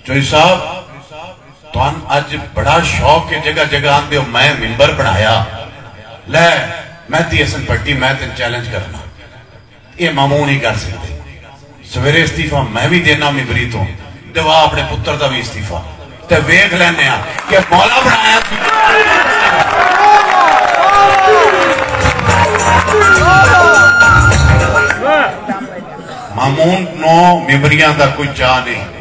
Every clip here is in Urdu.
چوئی صاحب تو اج بڑا شوق کے جگہ جگہ آندے ہو میں ممبر بنایا لے مہدی حسن پٹی میں تن چیلنج کرنا یہ مامون ہی کر سکتے سویرے استعفیٰ میں بھی دینا ممبری تو دعا اپنے پتر دا بھی استعفیٰ تے ویکھ لینے ہیں کہ مولا بنایا مامون نو ممبریاں دا کوئی چاہ نہیں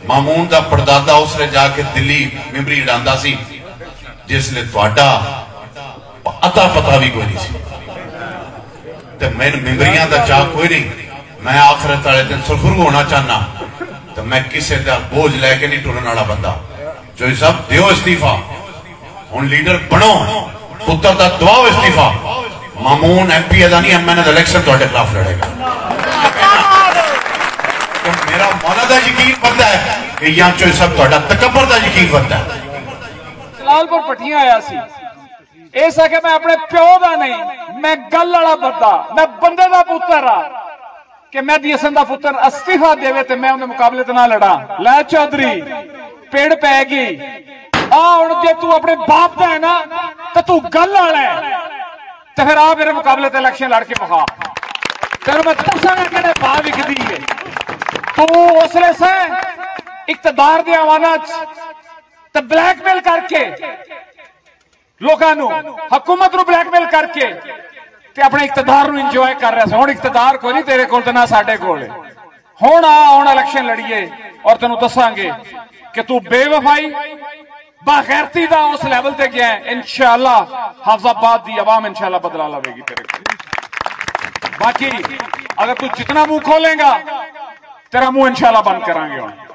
مامون دا پردادہ اس نے جا کے دلی ممبری ڈاندہ سی جس لئے توڑا عطا پتہ بھی کوئی نہیں سی تو میں ممبریاں دا چاہ کوئی نہیں میں آخرت آلے دن سرخرگ ہونا چاہنا تو میں کسے دا بوجھ لے کے نہیں ٹورن آڑا بندہ جو یہ سب دیو استعفیٰ ان لیڈر بنو پتر دا دعاو استعفیٰ مامون ایم پی ادانی ہم میں نے الیکشن توڑے خلاف لڑے گا میرا مولا دا یقین بنتا ہے کہ یہاں چوئی سب توڑا تکبر دا یقین بنتا ہے جلال پور پٹھیاں آیا سی ایسا کہ میں اپنے پیو دا نہیں میں گل لڑا بندہ میں بندے دا پتر رہا کہ مہدی حسن دا پتر استعفیٰ دے وے تے میں انہیں مقابلے تے نہ لڑا لے چودھری پیڑ پہ گی اور جے تو اپنے باپ دا ہے نا تو گل لڑا ہے تو پھر آپ میرے مقابلے تے الیکشن لڑ کے بخا پھر میں تُسا میں کہنے باہ بھی کدی ہے تو اس لئے سے اقتدار دے آوانات تو بلیک میل کر کے لوگانو حکومت رو بلیک میل کر کے تے اپنے اقتدار رو انجوائے کر رہے ہیں ہون اقتدار کوئی نہیں تیرے کول تے نہ ساڑھے کولے ہون الیکشن لڑیے اور تنو دسانگے کہ تو بے وفائی باغیرتی دا اس لیول تے گیا ہے انشاءاللہ حافظ آباد دی عوام انشاءاللہ بدلا لوے گی تیرے کو باقی اگر تو جتنا منہ کھولیں گا تیرا منہ انشاءاللہ بند کرانگے ہوں